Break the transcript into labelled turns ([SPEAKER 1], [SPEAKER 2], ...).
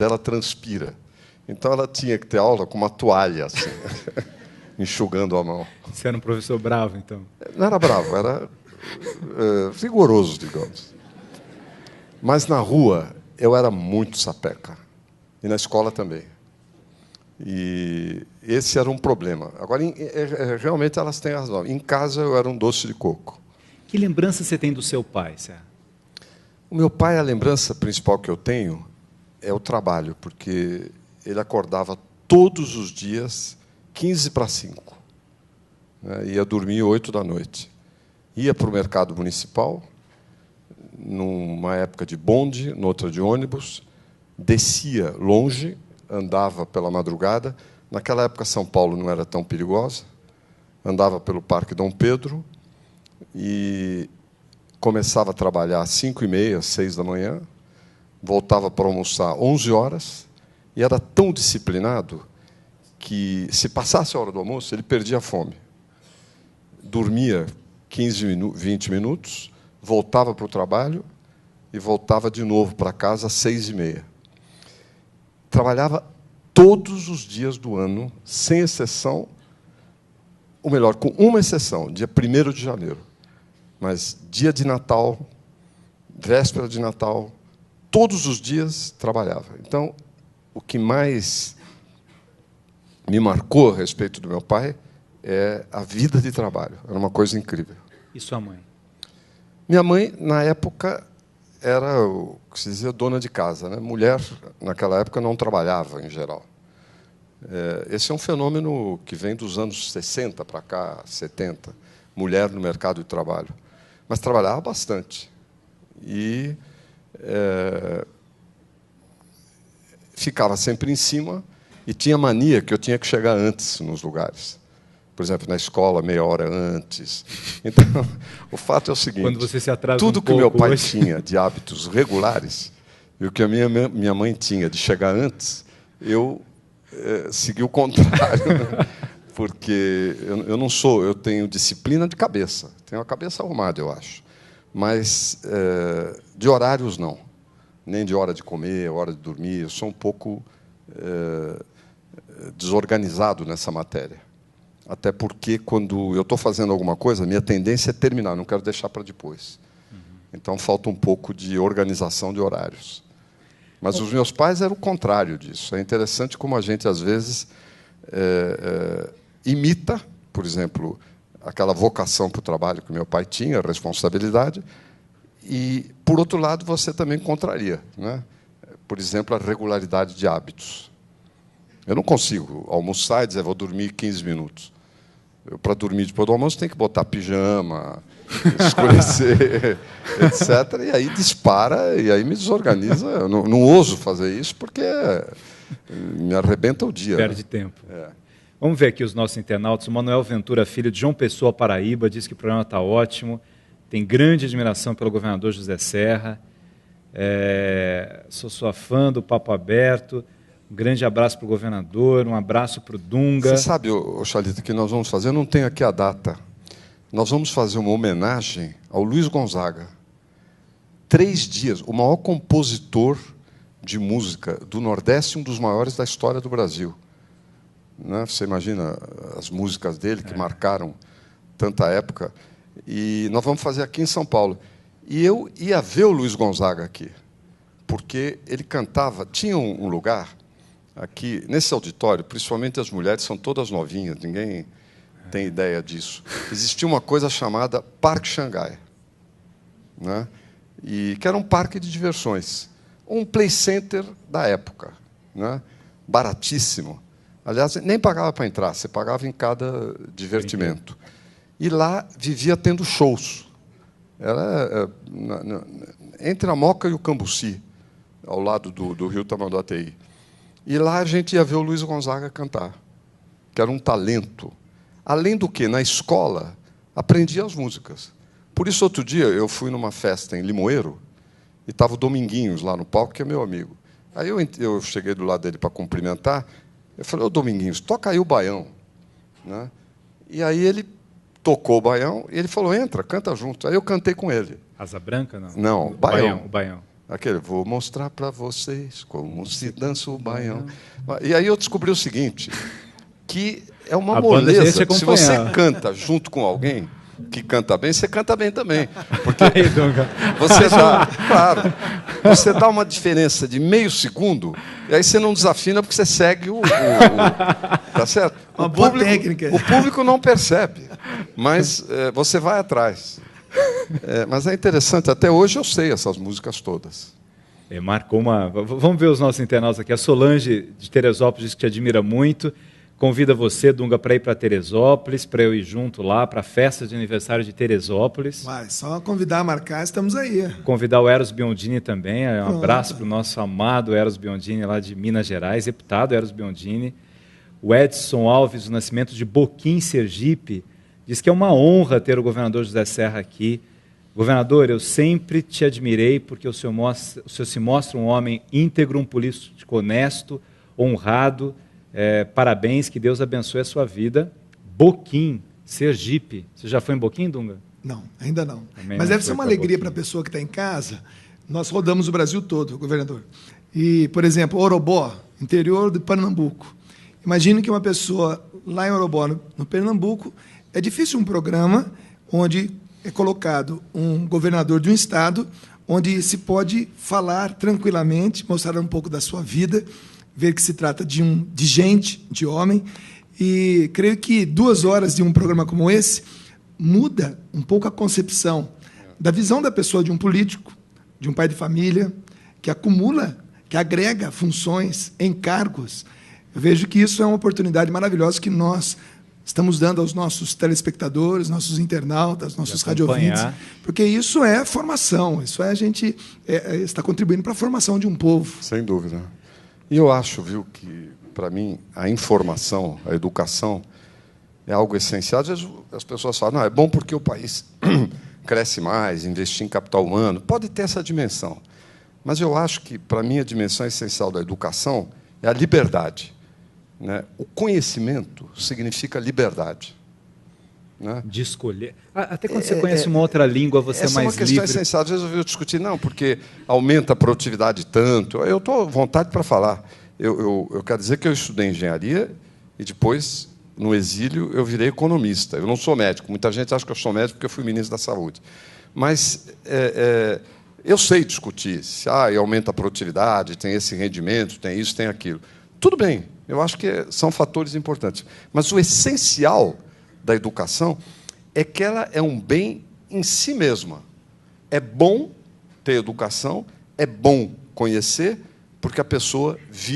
[SPEAKER 1] ela transpira. Então, ela tinha que ter aula com uma toalha, assim, enxugando a mão.
[SPEAKER 2] Você era um professor bravo, então?
[SPEAKER 1] Não era bravo, era rigoroso, digamos. Mas na rua, eu era muito sapeca. E na escola também. E esse era um problema. Agora, realmente, elas têm razão. Em casa, eu era um doce de coco.
[SPEAKER 2] Que lembrança você tem do seu pai, Serra?
[SPEAKER 1] O meu pai, a lembrança principal que eu tenho é o trabalho, porque ele acordava todos os dias 4:45, né? Ia dormir 8 da noite. Ia para o mercado municipal, numa época de bonde, noutra de ônibus, descia longe, andava pela madrugada. Naquela época, São Paulo não era tão perigosa. Andava pelo Parque Dom Pedro e começava a trabalhar às 5:30, 6 da manhã, voltava para almoçar às 11 horas, e era tão disciplinado que, se passasse a hora do almoço, ele perdia a fome. Dormia 20 minutos, voltava para o trabalho e voltava de novo para casa às 6:30. Trabalhava todos os dias do ano, sem exceção, ou melhor, com uma exceção, dia 1º de janeiro. Mas dia de Natal, véspera de Natal, todos os dias trabalhava. Então, o que mais me marcou a respeito do meu pai é a vida de trabalho. Era uma coisa incrível.
[SPEAKER 2] E sua mãe?
[SPEAKER 1] Minha mãe, na época, era o que se dizia dona de casa, né? Mulher, naquela época, não trabalhava, em geral. Esse é um fenômeno que vem dos anos 60 para cá, 70. Mulher no mercado de trabalho. Mas trabalhava bastante. E ficava sempre em cima e tinha mania que eu tinha que chegar antes nos lugares. Por exemplo, na escola, meia hora antes. Então, o fato é o seguinte:
[SPEAKER 2] quando você se atrasa
[SPEAKER 1] tudo
[SPEAKER 2] um
[SPEAKER 1] que o meu
[SPEAKER 2] pouco
[SPEAKER 1] pai
[SPEAKER 2] hoje...
[SPEAKER 1] tinha de hábitos regulares e o que a minha mãe tinha de chegar antes, eu segui o contrário. Porque eu não sou, eu tenho disciplina de cabeça, tenho a cabeça arrumada, eu acho. Mas de horários, não. Nem de hora de comer, hora de dormir. Eu sou um pouco desorganizado nessa matéria. Até porque, quando eu estou fazendo alguma coisa, a minha tendência é terminar, não quero deixar para depois. Então, falta um pouco de organização de horários. Mas os meus pais eram o contrário disso. É interessante como a gente, às vezes, imita, por exemplo, aquela vocação para o trabalho que meu pai tinha, a responsabilidade, e, por outro lado, você também contraria, né? Por exemplo, a regularidade de hábitos. Eu não consigo almoçar e dizer, vou dormir 15 minutos. Para dormir depois do almoço, tem que botar pijama, escurecer, etc. E aí dispara, e aí me desorganiza. Eu não ouso fazer isso, porque me arrebenta o dia.
[SPEAKER 2] Perde tempo. Vamos ver aqui os nossos internautas. O Manuel Ventura Filho, de João Pessoa, Paraíba, diz que o programa está ótimo. Tem grande admiração pelo governador José Serra. Sou sua fã do Papo Aberto. Um grande abraço para o governador, um abraço para o Dunga.
[SPEAKER 1] Você sabe, Chalita, o que nós vamos fazer? Eu não tenho aqui a data. Nós vamos fazer uma homenagem ao Luiz Gonzaga. 3 dias, o maior compositor de música do Nordeste, um dos maiores da história do Brasil. Né? Você imagina as músicas dele, que marcaram tanta época. E nós vamos fazer aqui em São Paulo. E eu ia ver o Luiz Gonzaga aqui, porque ele cantava... Tinha um lugar aqui, nesse auditório, principalmente as mulheres, são todas novinhas, ninguém tem ideia disso. Existia uma coisa chamada Parque Xangai, né? E que era um parque de diversões, um play center da época, né? Baratíssimo. Aliás, nem pagava para entrar, você pagava em cada divertimento. E lá vivia tendo shows. Era entre a Moca e o Cambuci, ao lado do Rio Tamanduateí. E lá a gente ia ver o Luiz Gonzaga cantar, que era um talento. Além do que, na escola, aprendia as músicas. Por isso, outro dia, eu fui numa festa em Limoeiro, e estava o Dominguinhos lá no palco, que é meu amigo. Aí eu cheguei do lado dele para cumprimentar, eu falei, ô Dominguinhos, toca aí o baião. Né? E aí ele tocou o baião, e ele falou, entra, canta junto. Aí eu cantei com ele.
[SPEAKER 2] Asa Branca, não?
[SPEAKER 1] Não, baião.
[SPEAKER 2] O baião.
[SPEAKER 1] Aquele, vou mostrar para vocês como se dança o baião. E aí eu descobri o seguinte, que é uma moleza. Se você canta junto com alguém que canta bem, você canta bem também. Porque você dá, claro, você dá uma diferença de meio segundo, e aí você não desafina porque você segue tá certo?
[SPEAKER 3] Uma boa técnica.
[SPEAKER 1] O público não percebe, mas você vai atrás. Mas é interessante, até hoje eu sei essas músicas todas.
[SPEAKER 2] Marcou uma... Vamos ver os nossos internautas aqui. A Solange, de Teresópolis, diz que te admira muito. Convida você, Dunga, para ir para Teresópolis, para eu ir junto lá, para a festa de aniversário de Teresópolis.
[SPEAKER 3] Vai, só convidar, marcar, estamos aí.
[SPEAKER 2] Convidar o Eros Biondini também. Um abraço para o nosso amado Eros Biondini, lá de Minas Gerais, deputado Eros Biondini. O Edson Alves, do Nascimento de Boquim, Sergipe, diz que é uma honra ter o governador José Serra aqui. Governador, eu sempre te admirei porque o senhor se mostra um homem íntegro, um político honesto, honrado. Parabéns, que Deus abençoe a sua vida. Boquim, Sergipe. Você já foi em Boquim, Dunga?
[SPEAKER 3] Não, ainda não.
[SPEAKER 2] Também
[SPEAKER 3] mas
[SPEAKER 2] não
[SPEAKER 3] deve ser uma alegria para a pessoa que está em casa. Nós rodamos o Brasil todo, governador. E, por exemplo, Orobó, interior de Pernambuco. Imagine que uma pessoa lá em Orobó, no Pernambuco, é difícil um programa onde é colocado um governador de um estado, onde se pode falar tranquilamente, mostrar um pouco da sua vida, ver que se trata de gente, de homem, e creio que 2 horas de um programa como esse muda um pouco a concepção da visão da pessoa de um político, de um pai de família, que acumula, que agrega funções, encargos. Eu vejo que isso é uma oportunidade maravilhosa que nós estamos dando aos nossos telespectadores, nossos internautas, nossos radiovintes, porque isso é formação, isso é a gente está contribuindo para a formação de um povo.
[SPEAKER 1] Sem dúvida. E eu acho, viu, que, para mim, a informação, a educação, é algo essencial. Às vezes as pessoas falam, não, é bom porque o país cresce mais, investir em capital humano. Pode ter essa dimensão. Mas eu acho que, para mim, a dimensão essencial da educação é a liberdade. Né? O conhecimento significa liberdade. Né?
[SPEAKER 2] De escolher. Até quando você conhece uma outra língua, você é mais livre. Essa é uma questão
[SPEAKER 1] essencial. Às vezes eu ouvi discutir, não, porque aumenta a produtividade tanto. Eu estou à vontade para falar. Eu quero dizer que eu estudei engenharia e depois, no exílio, eu virei economista. Eu não sou médico. Muita gente acha que eu sou médico porque eu fui ministro da Saúde. Mas eu sei discutir. Se aumenta a produtividade, tem esse rendimento, tem isso, tem aquilo. Tudo bem. Eu acho que são fatores importantes. Mas o essencial da educação é que ela é um bem em si mesma. É bom ter educação, é bom conhecer, porque a pessoa vive.